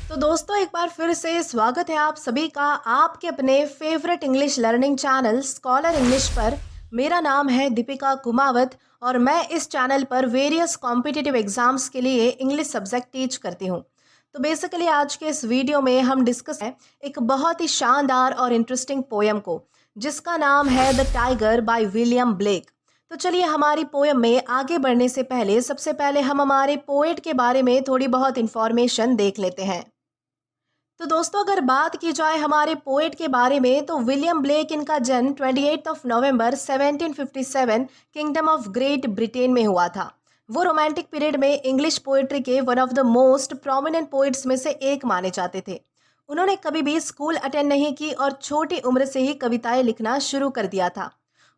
तो दोस्तों एक बार फिर से स्वागत है आप सभी का आपके अपने favourite English learning channel scholar English पर। मेरा नाम है दीपिका कुमावत और मैं इस चैनल पर वेरियस कॉम्पिटिटिव एग्जाम्स के लिए इंग्लिश सब्जेक्ट टीच करती हूँ। तो बेसिकली आज के इस वीडियो में हम डिस्कस है एक बहुत ही शानदार और इंटरेस्टिंग पोयम को, जिसका नाम है the tiger by William Blake. तो चलिए हमारी पोयम में आगे बढ़ने से पहले सबसे पहले हम हमारे पोएट के बारे में थोड़ी बहुत इंफॉर्मेशन देख लेते हैं। तो दोस्तों अगर बात की जाए हमारे पोएट के बारे में तो विलियम ब्लेक, इनका जन्म 28 नवंबर 1757 किंगडम ऑफ ग्रेट ब्रिटेन में हुआ था। वो रोमांटिक पीरियड में इंग्लिश पोएट्री के one of the most prominent poets में से एक माने जाते थे। उन्होंने कभी भी स्कूल अटेंड नहीं की और छोटी उम्र से ही कविताएं लिखना शुरू कर दिया था।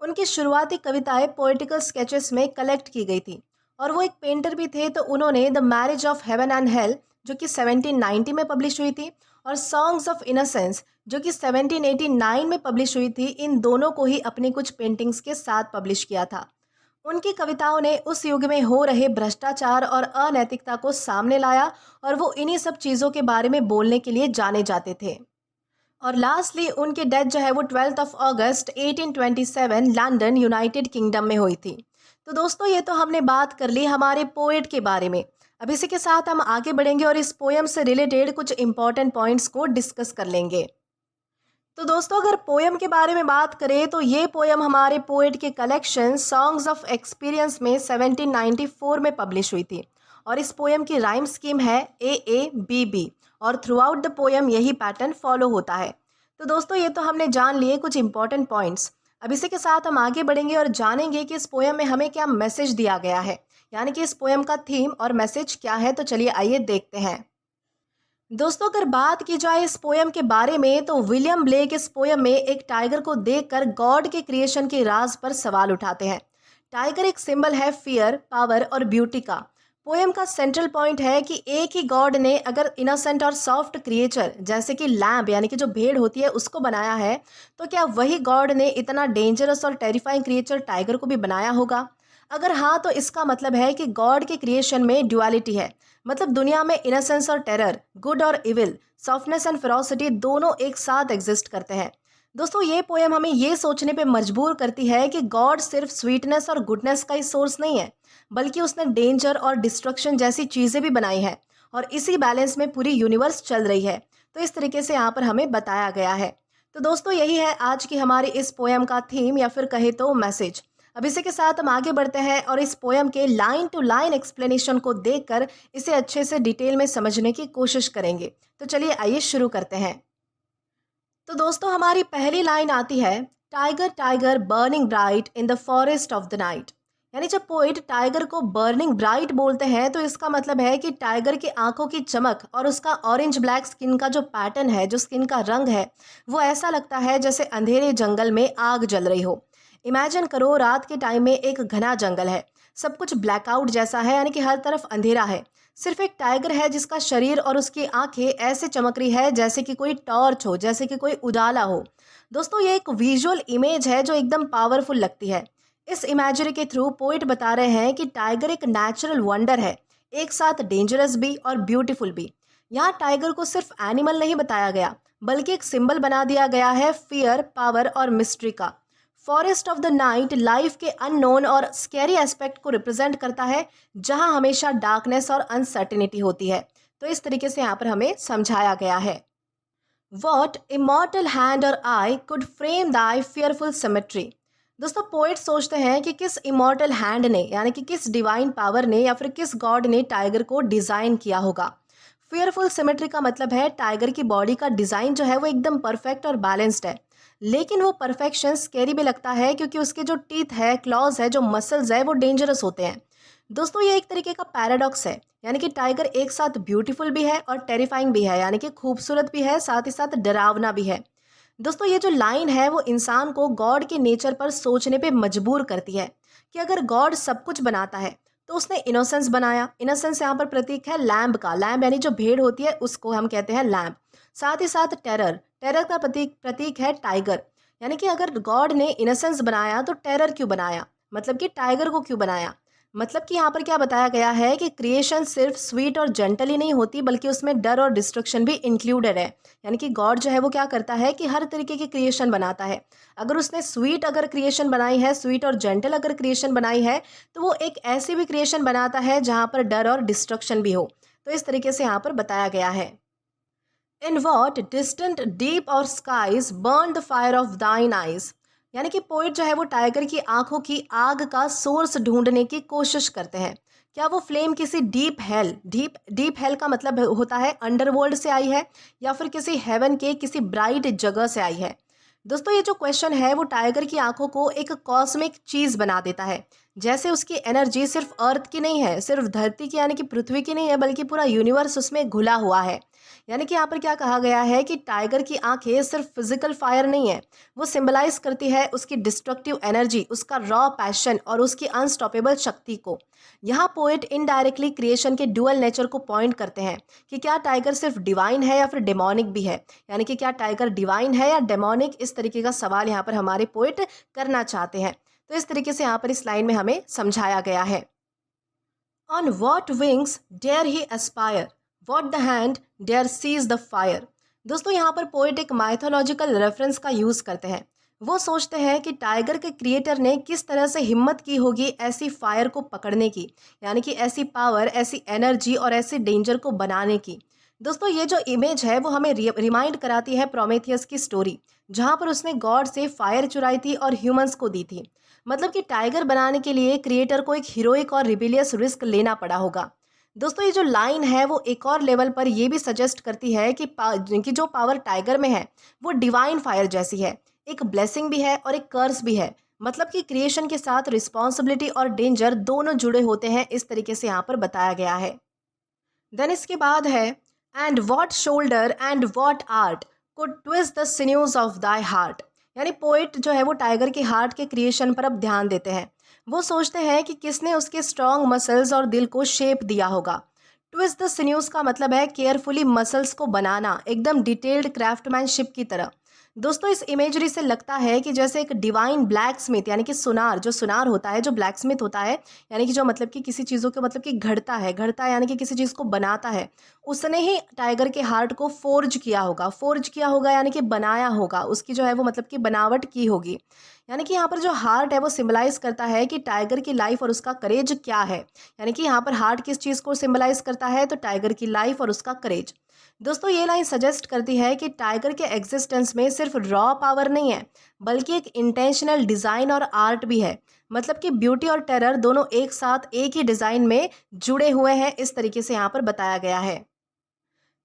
उनकी शुरुआती कविताएं पोएटिकल स्केचेस में कलेक्ट की गई थी और वो एक पेंटर भी थे। तो उन्होंने the marriage of heaven and hell जो कि 1790 में पब्लिश हुई थी और सॉन्ग्स ऑफ इनोसेंस जो कि 1789 में पब्लिश हुई थी, इन दोनों को ही अपनी कुछ पेंटिंग्स के साथ पब्लिश किया था। उनकी कविताओं ने उस युग में हो रहे भ्रष्टाचार और अनैतिकता को सामने लाया और वो इन्हीं सब चीज़ों के बारे में बोलने के लिए जाने जाते थे। और लास्टली उनकी डेथ जो है वो 12 अगस्त 1827 लंदन यूनाइटेड किंगडम में हुई थी। तो दोस्तों ये तो हमने बात कर ली हमारे पोएट के बारे में। अब इसी के साथ हम आगे बढ़ेंगे और इस पोयम से रिलेटेड कुछ इंपॉर्टेंट पॉइंट्स को डिस्कस कर लेंगे। तो दोस्तों अगर पोयम के बारे में बात करें तो ये पोयम हमारे पोएट के कलेक्शन सॉन्ग्स ऑफ एक्सपीरियंस में 1794 में पब्लिश हुई थी और इस पोयम की राइम स्कीम है AABB और थ्रू आउट द पोयम यही पैटर्न फॉलो होता है। तो दोस्तों ये तो हमने जान लिए कुछ इंपॉर्टेंट पॉइंट्स। अब इसी के साथ हम आगे बढ़ेंगे और जानेंगे कि इस पोयम में हमें क्या मैसेज दिया गया है, यानी कि इस पोयम का थीम और मैसेज क्या है। तो चलिए आइए देखते हैं। दोस्तों अगर बात की जाए इस पोयम के बारे में तो विलियम ब्लेक इस पोयम में एक टाइगर को देखकर गॉड के क्रिएशन के राज पर सवाल उठाते हैं। टाइगर एक सिंबल है फियर, पावर और ब्यूटी का। पोयम का सेंट्रल पॉइंट है कि एक ही गॉड ने अगर इनोसेंट और सॉफ्ट क्रिएचर जैसे कि लैम्ब यानी कि जो भेड़ होती है उसको बनाया है, तो क्या वही गॉड ने इतना डेंजरस और टेरिफाइंग क्रिएचर टाइगर को भी बनाया होगा? अगर हाँ तो इसका मतलब है कि गॉड के क्रिएशन में ड्युअलिटी है, मतलब दुनिया में इनोसेंस और टेरर, गुड और इविल, सॉफ्टनेस एंड फेरोसिटी दोनों एक साथ एग्जिस्ट करते हैं। दोस्तों ये पोयम हमें ये सोचने पे मजबूर करती है कि गॉड सिर्फ स्वीटनेस और गुडनेस का ही सोर्स नहीं है, बल्कि उसने डेंजर और डिस्ट्रक्शन जैसी चीज़ें भी बनाई हैं और इसी बैलेंस में पूरी यूनिवर्स चल रही है। तो इस तरीके से यहाँ पर हमें बताया गया है। तो दोस्तों यही है आज की हमारी इस पोयम का थीम या फिर कहे तो मैसेज। अब इसी के साथ हम आगे बढ़ते हैं और इस पोयम के लाइन टू लाइन एक्सप्लेनेशन को देखकर इसे अच्छे से डिटेल में समझने की कोशिश करेंगे। तो चलिए आइए शुरू करते हैं। तो दोस्तों हमारी पहली लाइन आती है, tiger tiger burning bright in the forest of the night. यानी जब पोइट टाइगर को बर्निंग ब्राइट बोलते हैं तो इसका मतलब है कि टाइगर की आंखों की चमक और उसका ऑरेंज ब्लैक स्किन का जो पैटर्न है, जो स्किन का रंग है, वो ऐसा लगता है जैसे अंधेरे जंगल में आग जल रही हो। इमेजिन करो रात के टाइम में एक घना जंगल है, सब कुछ ब्लैकआउट जैसा है, यानी कि हर तरफ अंधेरा है। सिर्फ एक टाइगर है जिसका शरीर और उसकी आंखें ऐसे चमक रही है जैसे कि कोई टॉर्च हो, जैसे कि कोई उजाला हो। दोस्तों ये एक विजुअल इमेज है जो एकदम पावरफुल लगती है। इस इमेजरी के थ्रू पोइट बता रहे हैं कि टाइगर एक नेचुरल वंडर है, एक साथ डेंजरस भी और ब्यूटीफुल भी। यहाँ टाइगर को सिर्फ एनिमल नहीं बताया गया, बल्कि एक सिंबल बना दिया गया है फियर, पावर और मिस्ट्री का। Forest of the night life के अननोन और स्कैरी एस्पेक्ट को रिप्रेजेंट करता है, जहां हमेशा डार्कनेस और अनसर्टिनिटी होती है। तो इस तरीके से यहाँ पर हमें समझाया गया है। What immortal hand or I could frame Dai fearful symmetry. दोस्तों पोइट सोचते हैं कि किस इमॉर्टल हैंड ने, यानी कि किस डिवाइन पावर ने या फिर किस गॉड ने टाइगर को डिज़ाइन किया होगा। फियरफुल सिमेट्री का मतलब है टाइगर की बॉडी का डिज़ाइन जो है वो एकदम परफेक्ट और बैलेंस्ड है, लेकिन वो परफेक्शन स्कैरी भी लगता है क्योंकि उसके जो टीथ है, क्लॉज है, जो मसल्स है वो डेंजरस होते हैं। दोस्तों ये एक तरीके का पैराडॉक्स है, यानी कि टाइगर एक साथ ब्यूटीफुल भी है और टेरिफाइंग भी है, यानी कि खूबसूरत भी है, साथ ही साथ डरावना भी है। दोस्तों ये जो लाइन है वो इंसान को गॉड के नेचर पर सोचने पे मजबूर करती है कि अगर गॉड सब कुछ बनाता है तो उसने इनोसेंस बनाया। इनोसेंस यहाँ पर प्रतीक है लैम्ब का। लैम्ब यानी जो भेड़ होती है उसको हम कहते हैं लैम्ब। साथ ही साथ टेरर, टेरर का प्रतीक है टाइगर। यानी कि अगर गॉड ने इनोसेंस बनाया तो टेरर क्यों बनाया, मतलब कि टाइगर को क्यों बनाया। मतलब कि यहाँ पर क्या बताया गया है कि क्रिएशन सिर्फ स्वीट और जेंटल ही नहीं होती, बल्कि उसमें डर और डिस्ट्रक्शन भी इंक्लूडेड है। यानी कि गॉड जो है वो क्या करता है कि हर तरीके की क्रिएशन बनाता है। अगर उसने स्वीट अगर क्रिएशन बनाई है, स्वीट और जेंटल अगर क्रिएशन बनाई है, तो वो एक ऐसी भी क्रिएशन बनाता है जहाँ पर डर और डिस्ट्रक्शन भी हो। तो इस तरीके से यहाँ पर बताया गया है। इन वॉट डिस्टेंट डीप और skies burn the fire of thine eyes. यानी कि पोइट जो है वो टाइगर की आंखों की आग का सोर्स ढूंढने की कोशिश करते हैं। क्या वो फ्लेम किसी डीप डीप हेल का मतलब होता है अंडरवर्ल्ड से आई है, या फिर किसी हेवन के किसी ब्राइट जगह से आई है। दोस्तों ये जो क्वेश्चन है वो टाइगर की आंखों को एक कॉस्मिक चीज बना देता है। जैसे उसकी एनर्जी सिर्फ अर्थ की नहीं है, सिर्फ धरती की यानी कि पृथ्वी की नहीं है, बल्कि पूरा यूनिवर्स उसमें घुला हुआ है। यानी कि यहाँ पर क्या कहा गया है कि टाइगर की आंखें सिर्फ फिजिकल फायर नहीं है, वो सिंबलाइज करती है उसकी डिस्ट्रक्टिव एनर्जी, उसका रॉ पैशन और उसकी अनस्टॉपेबल शक्ति को। यहाँ पोएट इनडायरेक्टली क्रिएशन के डुअल नेचर को पॉइंट करते हैं कि क्या टाइगर सिर्फ डिवाइन है या फिर डेमोनिक भी है। यानी कि क्या टाइगर डिवाइन है या डेमोनिक, इस तरीके का सवाल यहाँ पर हमारे पोएट करना चाहते हैं। तो इस तरीके से यहाँ पर इस लाइन में हमें समझाया गया है। On what wings dare he aspire? What the hand dare seize the fire? दोस्तों यहाँ पर पोएट एक माइथोलॉजिकल रेफरेंस का यूज करते हैं। वो सोचते हैं कि टाइगर के क्रिएटर ने किस तरह से हिम्मत की होगी ऐसी फायर को पकड़ने की, यानी कि ऐसी पावर, ऐसी एनर्जी और ऐसी डेंजर को बनाने की। दोस्तों ये जो इमेज है वो हमें रिमाइंड कराती है प्रोमेथियस की स्टोरी, जहाँ पर उसने गॉड से फायर चुराई थी और ह्यूमंस को दी थी। मतलब कि टाइगर बनाने के लिए क्रिएटर को एक हीरोइक और रिबेलियस रिस्क लेना पड़ा होगा। दोस्तों ये जो लाइन है वो एक और लेवल पर ये भी सजेस्ट करती है कि जो पावर टाइगर में है वो डिवाइन फायर जैसी है, एक ब्लेसिंग भी है और एक कर्स भी है। मतलब कि क्रिएशन के साथ रिस्पॉन्सिबिलिटी और डेंजर दोनों जुड़े होते हैं, इस तरीके से यहाँ पर बताया गया है। देन इसके बाद है and what shoulder and what art could twist the sinews of thy heart. यानी पोइट जो है वो टाइगर के हार्ट के क्रिएशन पर अब ध्यान देते हैं। वो सोचते हैं कि किसने उसके स्ट्रॉन्ग मसल्स और दिल को शेप दिया होगा। ट्विस्ट द सिन्यूज का मतलब है केयरफुली मसल्स को बनाना, एकदम डिटेल्ड क्राफ्टमैनशिप की तरह। दोस्तों इस इमेजरी से लगता है कि जैसे एक डिवाइन ब्लैक स्मिथ, यानी कि सुनार, जो सुनार होता है, जो ब्लैक स्मिथ होता है, यानी कि जो मतलब कि किसी चीज़ों के मतलब कि घड़ता है यानी कि किसी चीज़ को बनाता है, उसने ही टाइगर के हार्ट को फोर्ज किया होगा यानी कि बनाया होगा, उसकी जो है वो मतलब कि बनावट की होगी। यानी कि यहाँ पर जो हार्ट है वो सिंबलाइज करता है कि टाइगर की लाइफ और उसका करेज क्या है। यानी कि यहाँ पर हार्ट किस चीज़ को सिंबलाइज करता है, तो टाइगर की लाइफ और उसका करेज। दोस्तों ये लाइन सजेस्ट करती है कि टाइगर के एग्जिस्टेंस में सिर्फ रॉ पावर नहीं है, बल्कि एक इंटेंशनल डिज़ाइन और आर्ट भी है। मतलब कि ब्यूटी और टेरर दोनों एक साथ एक ही डिज़ाइन में जुड़े हुए हैं, इस तरीके से यहाँ पर बताया गया है।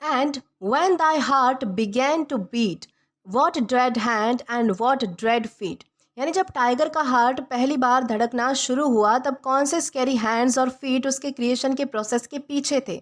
And when thy heart began to beat, what dread hand and what dread feet। यानी जब टाइगर का हार्ट पहली बार धड़कना शुरू हुआ, तब कौन से स्कैरी हैंड्स और फीट उसके क्रिएशन के प्रोसेस के पीछे थे।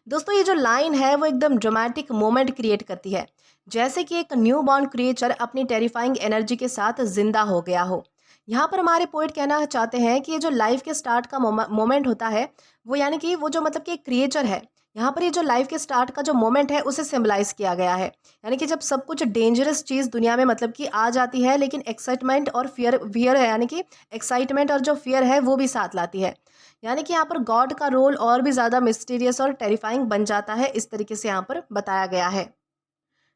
दोस्तों ये जो लाइन है वो एकदम ड्रामेटिक मोमेंट क्रिएट करती है, जैसे कि एक न्यू बॉर्न क्रिएचर अपनी टेरिफाइंग एनर्जी के साथ जिंदा हो गया हो। यहाँ पर हमारे पोइट कहना चाहते हैं कि ये जो लाइफ के स्टार्ट का मोमेंट होता है, वो यानी कि वो जो मतलब कि एक क्रिएचर है, यहाँ पर ये जो लाइफ के स्टार्ट का जो मोमेंट है उसे सिंबलाइज किया गया है। यानी कि जब सब कुछ डेंजरस चीज़ दुनिया में मतलब कि आ जाती है, लेकिन एक्साइटमेंट और फियर है, यानी कि एक्साइटमेंट और जो फियर है वो भी साथ लाती है। यानी कि यहाँ पर गॉड का रोल और भी ज़्यादा मिस्टीरियस और टेरिफाइंग बन जाता है, इस तरीके से यहाँ पर बताया गया है।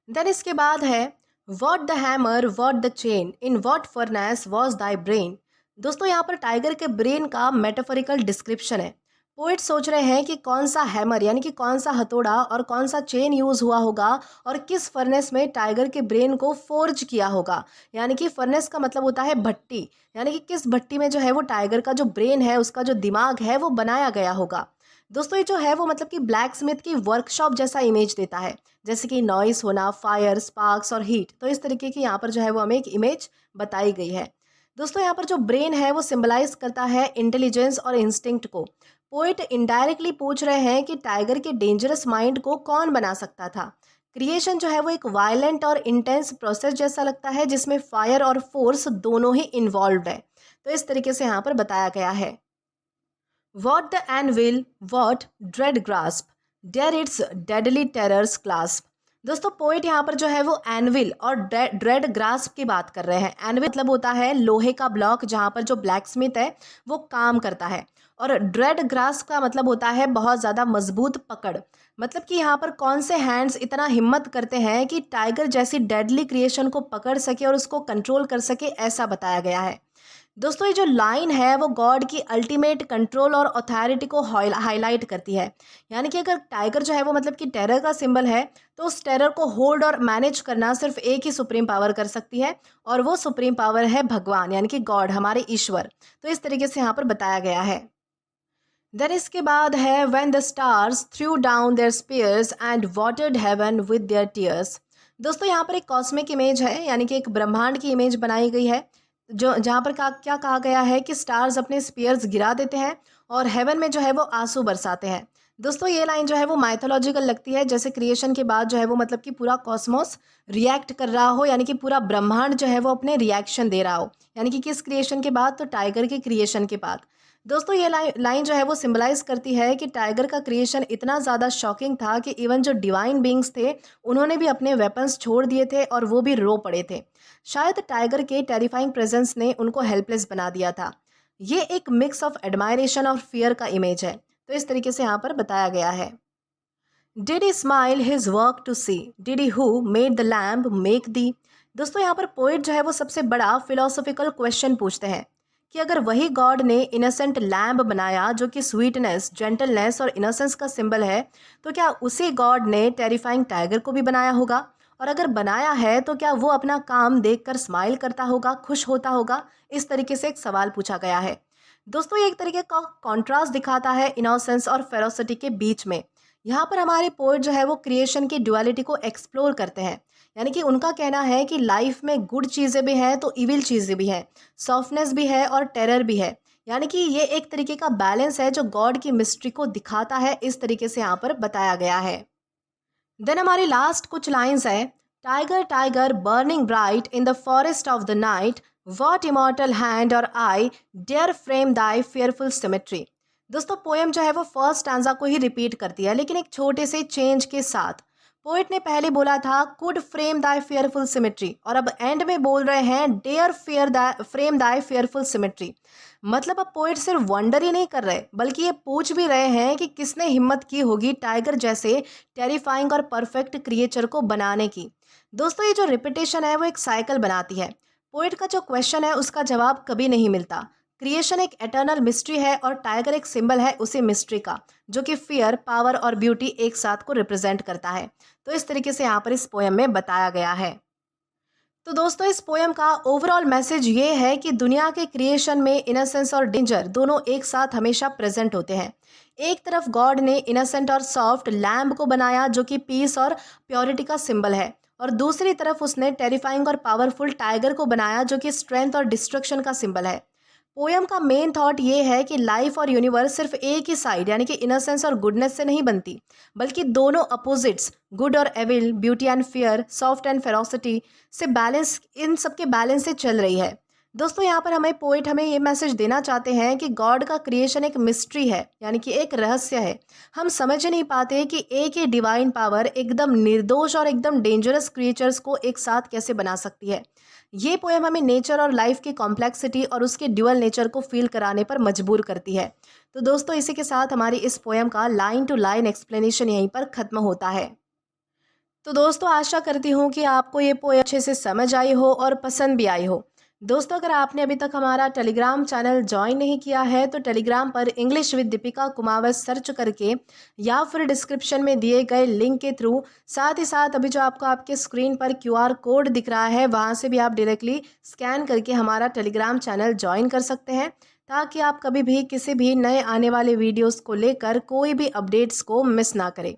देन इसके बाद है what the hammer what the chain in what furnace was thy brain. दोस्तों यहाँ पर टाइगर के ब्रेन का मेटाफोरिकल डिस्क्रिप्शन है। पोइट सोच रहे हैं कि कौन सा हैमर यानी कि कौन सा हथौड़ा और कौन सा चेन यूज हुआ होगा और किस फर्नेस में टाइगर के ब्रेन को फोर्ज किया होगा। यानी कि फर्नेस का मतलब होता है भट्टी, यानी कि किस भट्टी में जो है वो टाइगर का जो ब्रेन है, उसका जो दिमाग है वो बनाया गया होगा। दोस्तों ये जो है वो मतलब कि ब्लैक स्मिथ की वर्कशॉप जैसा इमेज देता है, जैसे कि नॉइस होना, फायर, स्पार्क्स और हीट। तो इस तरीके की यहाँ पर जो है वो हमें एक इमेज बताई गई है। दोस्तों यहाँ पर जो ब्रेन है वो सिंबलाइज करता है इंटेलिजेंस और इंस्टिंक्ट को। पोइट इनडायरेक्टली पूछ रहे हैं कि टाइगर के डेंजरस माइंड को कौन बना सकता था। क्रिएशन जो है वो एक वायलेंट और इंटेंस प्रोसेस जैसा लगता है, जिसमें फायर और फोर्स दोनों ही इन्वॉल्व है। तो इस तरीके से यहाँ पर बताया गया है। What the anvil, what dread grasp, dare its deadly terrors clasp। दोस्तों पोइट यहाँ पर जो है वो एनविल और ड्रेड ग्रास्प की बात कर रहे हैं। एनविल मतलब होता है लोहे का ब्लॉक, जहाँ पर जो ब्लैक स्मिथ है वो काम करता है, और ड्रेड ग्रास्प का मतलब होता है बहुत ज़्यादा मजबूत पकड़। मतलब कि यहाँ पर कौन से हैंड्स इतना हिम्मत करते हैं कि टाइगर जैसी डेडली क्रिएशन को पकड़ सके और उसको कंट्रोल कर सके, ऐसा बताया गया है। दोस्तों ये जो लाइन है वो गॉड की अल्टीमेट कंट्रोल और अथॉरिटी को हाईलाइट करती है। यानी कि अगर टाइगर जो है वो मतलब कि टेरर का सिंबल है, तो उस टेरर को होल्ड और मैनेज करना सिर्फ एक ही सुप्रीम पावर कर सकती है, और वो सुप्रीम पावर है भगवान यानी कि गॉड, हमारे ईश्वर। तो इस तरीके से यहाँ पर बताया गया है। देन इसके बाद है when the stars threw down their spears and watered heaven with their tears. दोस्तों यहाँ पर एक कॉस्मिक इमेज है, यानी कि एक ब्रह्मांड की इमेज बनाई गई है, जो जहाँ पर क्या कहा गया है कि स्टार्स अपने स्पीयर्स गिरा देते हैं और हेवन में जो है वो आंसू बरसाते हैं। दोस्तों ये लाइन जो है वो माइथोलॉजिकल लगती है, जैसे क्रिएशन के बाद जो है वो मतलब कि पूरा कॉस्मोस रिएक्ट कर रहा हो, यानी कि पूरा ब्रह्मांड जो है वो अपने रिएक्शन दे रहा हो। यानी कि किस क्रिएशन के बाद? तो टाइगर के क्रिएशन के बाद। दोस्तों ये लाइन जो है वो सिंबलाइज करती है कि टाइगर का क्रिएशन इतना ज़्यादा शॉकिंग था कि इवन जो डिवाइन बींग्स थे उन्होंने भी अपने वेपन्स छोड़ दिए थे और वो भी रो पड़े थे। शायद टाइगर के टेरिफाइंग प्रेजेंस ने उनको हेल्पलेस बना दिया था। ये एक मिक्स ऑफ एडमायरेशन और फियर का इमेज है। तो इस तरीके से यहाँ पर बताया गया है। Did he smile his work to see, did he who made the lamb make thee. दोस्तों यहाँ पर पोइट जो है वो सबसे बड़ा फिलोसॉफिकल क्वेश्चन पूछते हैं कि अगर वही गॉड ने इनोसेंट लैम्ब बनाया जो कि स्वीटनेस, जेंटलनेस और इनोसेंस का सिंबल है, तो क्या उसी गॉड ने टेरिफाइंग टाइगर को भी बनाया होगा? और अगर बनाया है तो क्या वो अपना काम देखकर स्माइल करता होगा, खुश होता होगा? इस तरीके से एक सवाल पूछा गया है। दोस्तों ये एक तरीके का कॉन्ट्रास्ट दिखाता है इनोसेंस और फेरोसिटी के बीच में। यहाँ पर हमारे पोएट जो है वो क्रिएशन की ड्युअलिटी को एक्सप्लोर करते हैं। यानी कि उनका कहना है कि लाइफ में गुड चीज़ें भी हैं तो इविल चीज़ें भी हैं, सॉफ्टनेस भी है और टेरर भी है। यानी कि ये एक तरीके का बैलेंस है जो गॉड की मिस्ट्री को दिखाता है। इस तरीके से यहाँ पर बताया गया है। देन हमारी लास्ट कुछ लाइंस है। Tiger tiger burning bright in the forest of the night, what immortal hand or eye dare frame thy fearful symmetry. दोस्तों पोएम जो है वो फर्स्ट स्टैंजा को ही रिपीट करती है, लेकिन एक छोटे से चेंज के साथ। पोएट ने पहले बोला था could frame thy fearful symmetry, और अब एंड में बोल रहे हैं dare frame thy fearful symmetry. मतलब अब पोएट सिर्फ वंडर ही नहीं कर रहे, बल्कि ये पूछ भी रहे हैं कि किसने हिम्मत की होगी टाइगर जैसे टेरिफाइंग और परफेक्ट क्रिएचर को बनाने की। दोस्तों ये जो रिपीटेशन है वो एक साइकिल बनाती है। पोएट का जो क्वेश्चन है उसका जवाब कभी नहीं मिलता। क्रिएशन एक एटर्नल मिस्ट्री है और टाइगर एक सिंबल है उसी मिस्ट्री का, जो कि फियर, पावर और ब्यूटी एक साथ को रिप्रेजेंट करता है। तो इस तरीके से यहाँ पर इस पोएम में बताया गया है। तो दोस्तों इस पोएम का ओवरऑल मैसेज ये है कि दुनिया के क्रिएशन में इनोसेंस और डेंजर दोनों एक साथ हमेशा प्रेजेंट होते हैं। एक तरफ गॉड ने इनोसेंट और सॉफ्ट लैम्ब को बनाया जो कि पीस और प्योरिटी का सिंबल है, और दूसरी तरफ उसने टेरिफाइंग और पावरफुल टाइगर को बनाया जो कि स्ट्रेंथ और डिस्ट्रक्शन का सिंबल है। पोयम का मेन थॉट ये है कि लाइफ और यूनिवर्स सिर्फ एक ही साइड यानी कि इनोसेंस और गुडनेस से नहीं बनती, बल्कि दोनों अपोजिट्स, गुड और evil, beauty and fear, soft and ferocity से बैलेंस, इन सब के बैलेंस से चल रही है। दोस्तों यहाँ पर हमें पोइट हमें ये मैसेज देना चाहते हैं कि गॉड का क्रिएशन एक मिस्ट्री है, यानी कि एक रहस्य है। हम समझ नहीं पाते कि एक ही डिवाइन पावर एकदम निर्दोष और एकदम डेंजरस क्रिएचर्स को एक साथ कैसे बना सकती है। ये पोएम हमें नेचर और लाइफ की कॉम्प्लेक्सिटी और उसके ड्यूअल नेचर को फील कराने पर मजबूर करती है। तो दोस्तों इसी के साथ हमारी इस पोएम का लाइन टू लाइन एक्सप्लेनेशन यहीं पर ख़त्म होता है। तो दोस्तों आशा करती हूँ कि आपको ये पोएम अच्छे से समझ आई हो और पसंद भी आई हो। दोस्तों अगर आपने अभी तक हमारा टेलीग्राम चैनल ज्वाइन नहीं किया है तो टेलीग्राम पर English with Deepika Kumawat search करके या फिर डिस्क्रिप्शन में दिए गए लिंक के थ्रू, साथ ही साथ अभी जो आपको आपके स्क्रीन पर QR कोड दिख रहा है वहाँ से भी आप डायरेक्टली स्कैन करके हमारा टेलीग्राम चैनल ज्वाइन कर सकते हैं, ताकि आप कभी भी किसी भी नए आने वाले वीडियोज़ को लेकर कोई भी अपडेट्स को मिस ना करें।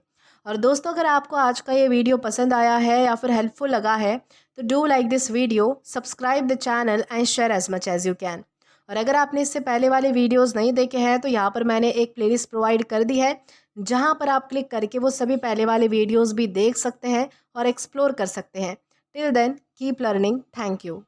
और दोस्तों अगर आपको आज का ये वीडियो पसंद आया है या फिर हेल्पफुल लगा है तो do like this video, subscribe the channel and share as much as you can. और अगर आपने इससे पहले वाले वीडियोस नहीं देखे हैं तो यहाँ पर मैंने एक प्लेलिस्ट प्रोवाइड कर दी है, जहाँ पर आप क्लिक करके वो सभी पहले वाले वीडियोस भी देख सकते हैं और एक्सप्लोर कर सकते हैं। Till then keep learning. Thank you.